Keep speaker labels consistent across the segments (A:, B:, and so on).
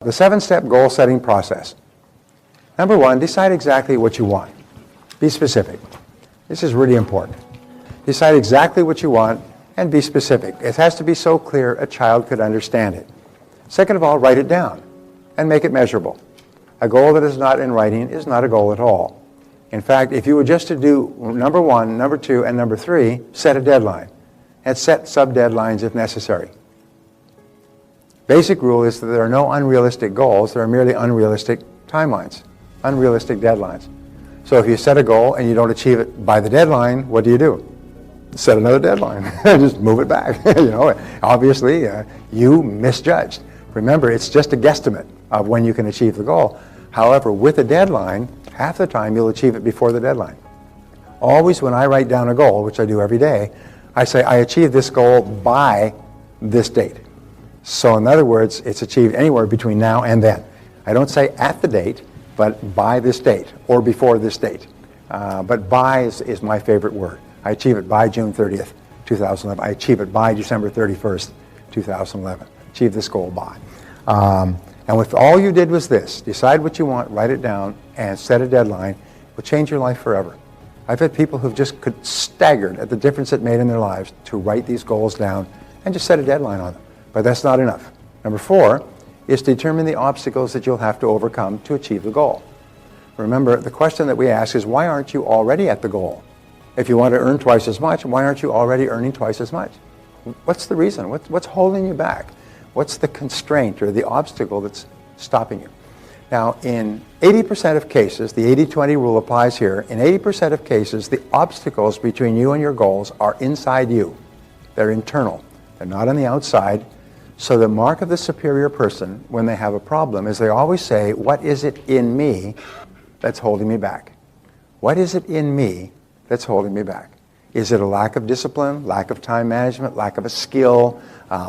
A: The 7-step goal setting process. Number 1, decide exactly what you want. Be specific. This is really important. Decide exactly what you want and be specific. It has to be so clear a child could understand it. Second of all, write it down and make it measurable. A goal that is not in writing is not a goal at all. In fact, if you were just to do number 1, number 2, and number 3, set a deadline and set sub-deadlines if necessary. Basic rule is that there are no unrealistic goals, there are merely unrealistic timelines, unrealistic deadlines. So if you set a goal and you don't achieve it by the deadline, what do? Set another deadline. Just move it back. Obviously, you misjudged. Remember, it's just a guesstimate of when you can achieve the goal. However, with a deadline, half the time you'll achieve it before the deadline. Always when I write down a goal, which I do every day, I say I achieved this goal by this date. So in other words, it's achieved anywhere between now and then. I don't say at the date, but by this date or before this date. But by is my favorite word. I achieve it by June 30th, 2011. I achieve it by December 31st, 2011. Achieve this goal by. And if all you did was this, decide what you want, write it down, and set a deadline, it will change your life forever. I've had people who've just staggered at the difference it made in their lives to write these goals down and just set a deadline on them. But that's not enough. Number 4 is to determine the obstacles that you'll have to overcome to achieve the goal. Remember, the question that we ask is, why aren't you already at the goal? If you want to earn twice as much, why aren't you already earning twice as much? What's the reason? What's holding you back? What's the constraint or the obstacle that's stopping you? Now, in 80% of cases, the 80-20 rule applies here. In 80% of cases, the obstacles between you and your goals are inside you. They're internal. They're not on the outside. So the mark of the superior person when they have a problem is they always say, what is it in me that's holding me back? What is it in me that's holding me back? Is it a lack of discipline, lack of time management, lack of a skill,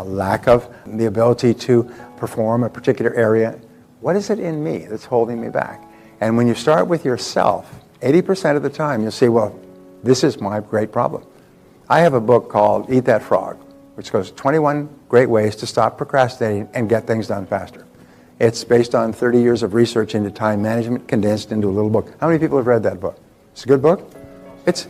A: lack of the ability to perform a particular area? What is it in me that's holding me back? And when you start with yourself, 80% of the time you'll say, well, this is my great problem. I have a book called Eat That Frog, which goes 21 great ways to stop procrastinating and get things done faster. It's based on 30 years of research into time management condensed into a little book. How many people have read that book? It's a good book? It's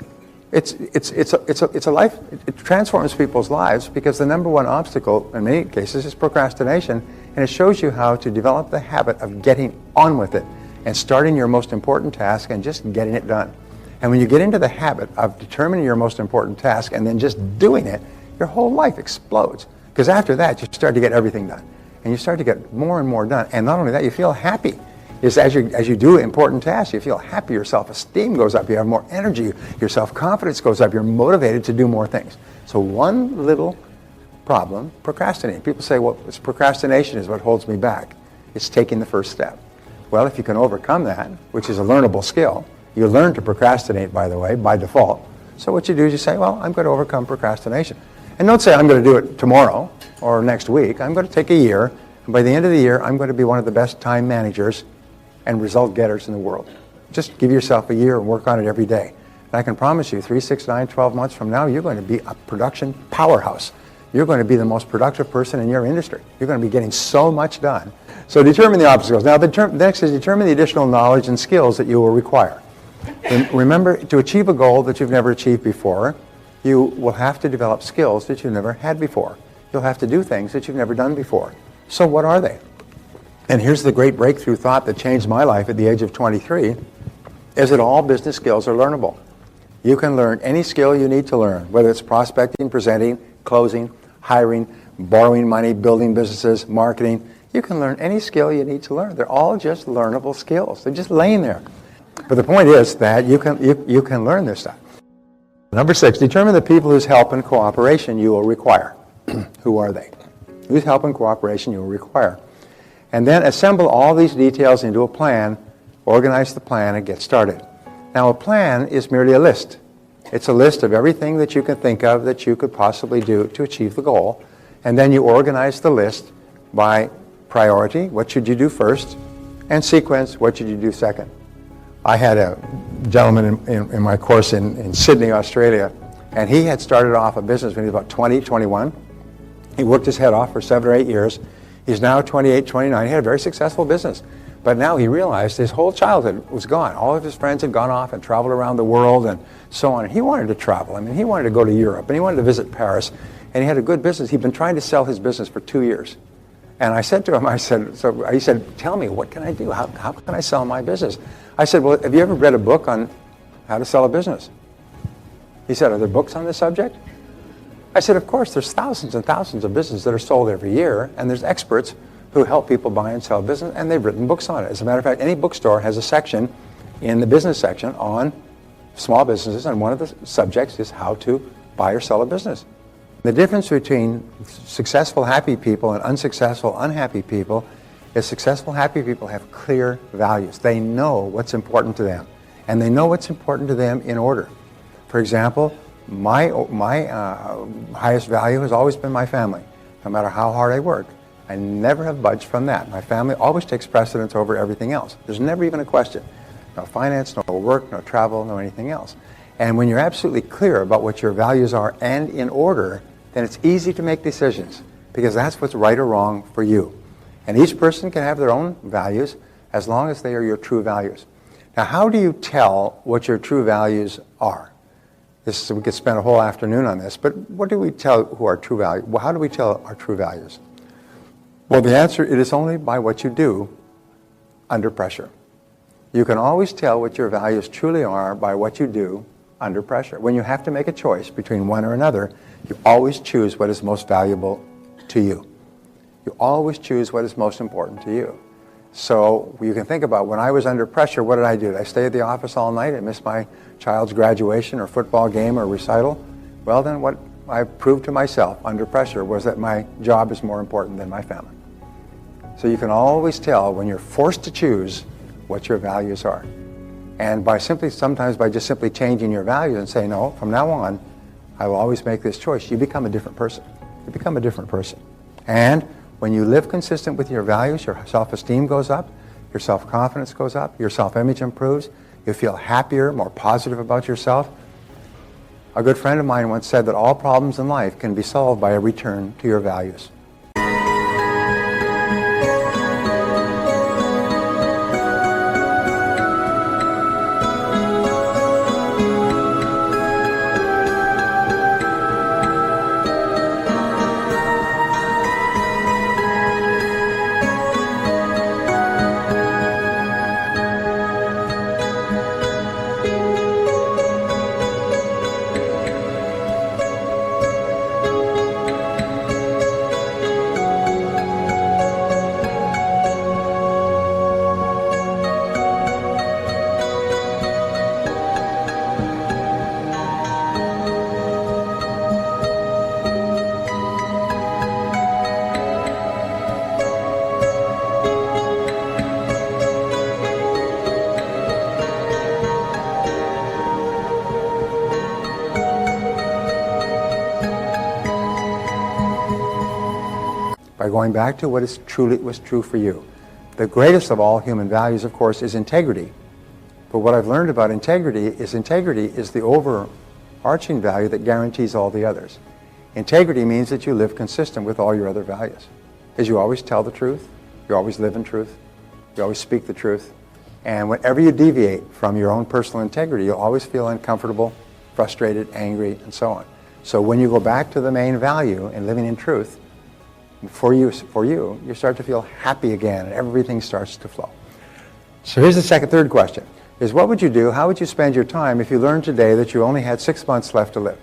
A: a life. It transforms people's lives because the number one obstacle in many cases is procrastination, and it shows you how to develop the habit of getting on with it and starting your most important task and just getting it done. And when you get into the habit of determining your most important task and then just doing it, your whole life explodes. Because after that, you start to get everything done. And you start to get more and more done. And not only that, you feel happy. As you do important tasks, you feel happy, your self-esteem goes up, you have more energy, your self-confidence goes up, you're motivated to do more things. So one little problem, procrastinating. People say, well, it's procrastination is what holds me back. It's taking the first step. Well, if you can overcome that, which is a learnable skill, you learn to procrastinate, by the way, by default. So what you do is you say, well, I'm going to overcome procrastination. And don't say I'm going to do it tomorrow or next week. I'm going to take a year, and by the end of the year, I'm going to be one of the best time managers and result getters in the world. Just give yourself a year and work on it every day. And I can promise you, 3, 6, 9, 12 months from now, you're going to be a production powerhouse. You're going to be the most productive person in your industry. You're going to be getting so much done. So determine the obstacles. Now, the next is determine the additional knowledge and skills that you will require. Remember, to achieve a goal that you've never achieved before, you will have to develop skills that you've never had before. You'll have to do things that you've never done before. So what are they? And here's the great breakthrough thought that changed my life at the age of 23, is that all business skills are learnable. You can learn any skill you need to learn, whether it's prospecting, presenting, closing, hiring, borrowing money, building businesses, marketing. You can learn any skill you need to learn. They're all just learnable skills. They're just laying there. But the point is that you can learn this stuff. Number 6, determine the people whose help and cooperation you will require. Who are they? Whose help and cooperation you will require. And then assemble all these details into a plan, organize the plan, and get started. Now, a plan is merely a list. It's a list of everything that you can think of that you could possibly do to achieve the goal. And then you organize the list by priority, what should you do first, and sequence, what should you do second. I had a gentleman in my course in Sydney, Australia, and he had started off a business when he was about 20, 21. He worked his head off for 7 or 8 years. He's now 28, 29. He had a very successful business. But now he realized his whole childhood was gone. All of his friends had gone off and traveled around the world and so on. He wanted to travel. I mean, he wanted to go to Europe and he wanted to visit Paris. And he had a good business. He'd been trying to sell his business for 2 years. And I said to him, he said, tell me, what can I do? How can I sell my business? I said, well, have you ever read a book on how to sell a business? He said, are there books on this subject? I said, of course, there's thousands and thousands of businesses that are sold every year, and there's experts who help people buy and sell business, and they've written books on it. As a matter of fact, any bookstore has a section in the business section on small businesses, and one of the subjects is how to buy or sell a business. The difference between successful, happy people and unsuccessful, unhappy people is successful, happy people have clear values. They know what's important to them, and they know what's important to them in order. For example, my highest value has always been my family. No matter how hard I work, I never have budged from that. My family always takes precedence over everything else. There's never even a question. No finance, no work, no travel, no anything else. And when you're absolutely clear about what your values are and in order, then it's easy to make decisions because that's what's right or wrong for you. And each person can have their own values as long as they are your true values. Now, how do you tell what your true values are? We could spend a whole afternoon on this, but what do we tell who our true values? Well, how do we tell our true values? Well, the answer, it is only by what you do under pressure. You can always tell what your values truly are by what you do under pressure. When you have to make a choice between one or another, you always choose what is most valuable to you. You always choose what is most important to you. So you can think about when I was under pressure, what did I do? Did I stay at the office all night and miss my child's graduation or football game or recital? Well, then what I proved to myself under pressure was that my job is more important than my family. So you can always tell when you're forced to choose what your values are. And sometimes by just simply changing your values and saying, no, from now on, I will always make this choice, you become a different person. You become a different person. And when you live consistent with your values, your self-esteem goes up, your self-confidence goes up, your self-image improves, you feel happier, more positive about yourself. A good friend of mine once said that all problems in life can be solved by a return to your values. By going back to what was true for you. The greatest of all human values, of course, is integrity. But what I've learned about integrity is the overarching value that guarantees all the others. Integrity means that you live consistent with all your other values. Because you always tell the truth, you always live in truth, you always speak the truth. And whenever you deviate from your own personal integrity, you'll always feel uncomfortable, frustrated, angry, and so on. So when you go back to the main value in living in truth, for you, you start to feel happy again, and everything starts to flow. So here's the third question, is what would you do, how would you spend your time if you learned today that you only had 6 months left to live?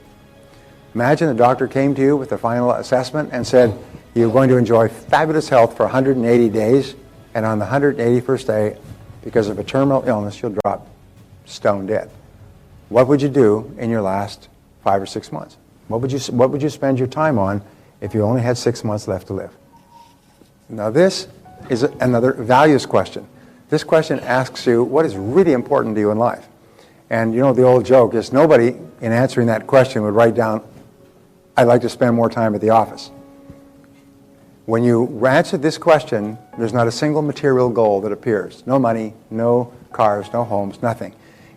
A: Imagine the doctor came to you with the final assessment and said, you're going to enjoy fabulous health for 180 days, and on the 181st day, because of a terminal illness, you'll drop stone dead. What would you do in your last 5 or 6 months? What would you spend your time on if you only had 6 months left to live? Now this is another values question. This question asks you what is really important to you in life. And you know the old joke is nobody in answering that question would write down, I'd like to spend more time at the office. When you answer this question, there's not a single material goal that appears. No money, no cars, no homes, nothing.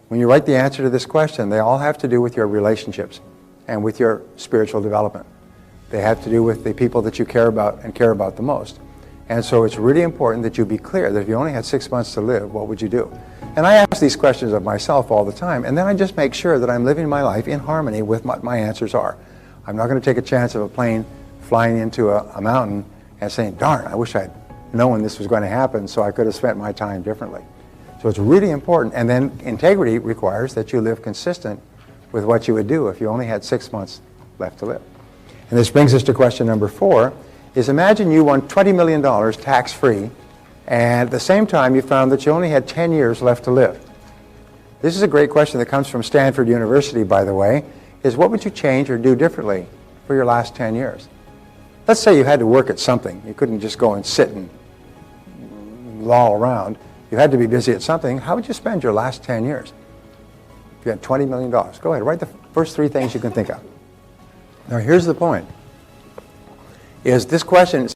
A: When you write the answer to this question, they all have to do with your relationships and with your spiritual development. They have to do with the people that you care about and care about the most. And so it's really important that you be clear that if you only had 6 months to live, what would you do? And I ask these questions of myself all the time, and then I just make sure that I'm living my life in harmony with what my answers are. I'm not going to take a chance of a plane flying into a mountain and saying, darn, I wish I'd known this was going to happen so I could have spent my time differently. So it's really important. And then integrity requires that you live consistent with what you would do if you only had 6 months left to live. And this brings us to question number 4, is imagine you won $20 million tax-free, and at the same time you found that you only had 10 years left to live. This is a great question that comes from Stanford University, by the way, is what would you change or do differently for your last 10 years? Let's say you had to work at something. You couldn't just go and sit and loll around. You had to be busy at something. How would you spend your last 10 years? If you had $20 million. Go ahead, write the first 3 things you can think of. Now here's the point, is this question...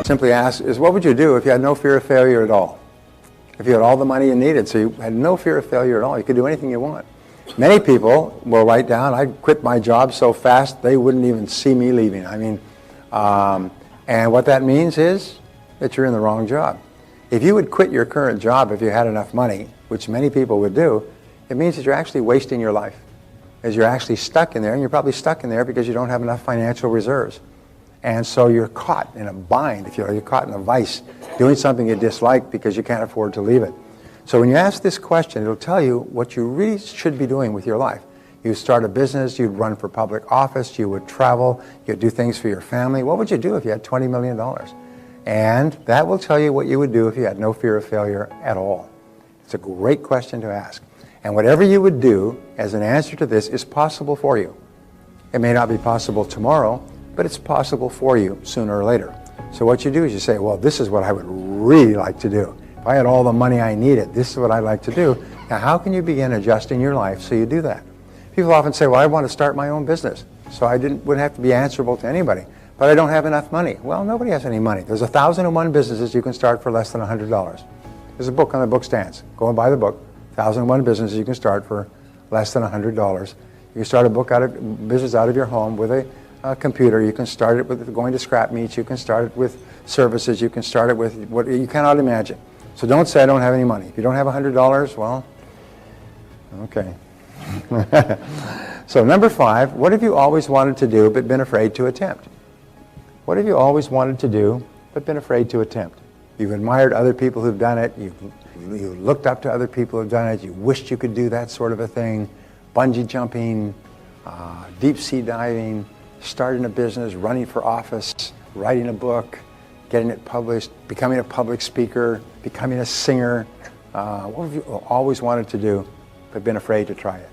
A: Simply ask is, what would you do if you had no fear of failure at all? If you had all the money you needed, so you had no fear of failure at all, you could do anything you want. Many people will write down, I'd quit my job so fast they wouldn't even see me leaving. I mean, and what that means is that you're in the wrong job. If you would quit your current job if you had enough money, which many people would do, it means that you're actually wasting your life, as you're actually stuck in there, and you're probably stuck in there because you don't have enough financial reserves. And so you're caught in a bind, if you're caught in a vice, doing something you dislike because you can't afford to leave it. So when you ask this question, it'll tell you what you really should be doing with your life. You'd start a business, you'd run for public office, you would travel, you'd do things for your family. What would you do if you had $20 million? And that will tell you what you would do if you had no fear of failure at all. It's a great question to ask. And whatever you would do as an answer to this is possible for you. It may not be possible tomorrow, but it's possible for you sooner or later. So what you do is you say, well, this is what I would really like to do. If I had all the money I needed, this is what I'd like to do. Now, how can you begin adjusting your life so you do that? People often say, well, I want to start my own business, so I wouldn't have to be answerable to anybody, but I don't have enough money. Well, nobody has any money. There's 1,001 businesses you can start for less than $100. There's a book on the book stands. Go and buy the book. 1,001 businesses you can start for less than $100. You can start a business out of your home with a computer. You can start it with going to scrap meets. You can start it with services. You can start it with what you cannot imagine. So don't say I don't have any money. If you don't have $100, well, okay. So number 5, what have you always wanted to do but been afraid to attempt? What have you always wanted to do but been afraid to attempt? You've admired other people who've done it. You've looked up to other people who've done it. You wished you could do that sort of a thing. Bungee jumping, deep sea diving, starting a business, running for office, writing a book, getting it published, becoming a public speaker, becoming a singer. What have you always wanted to do but been afraid to try it?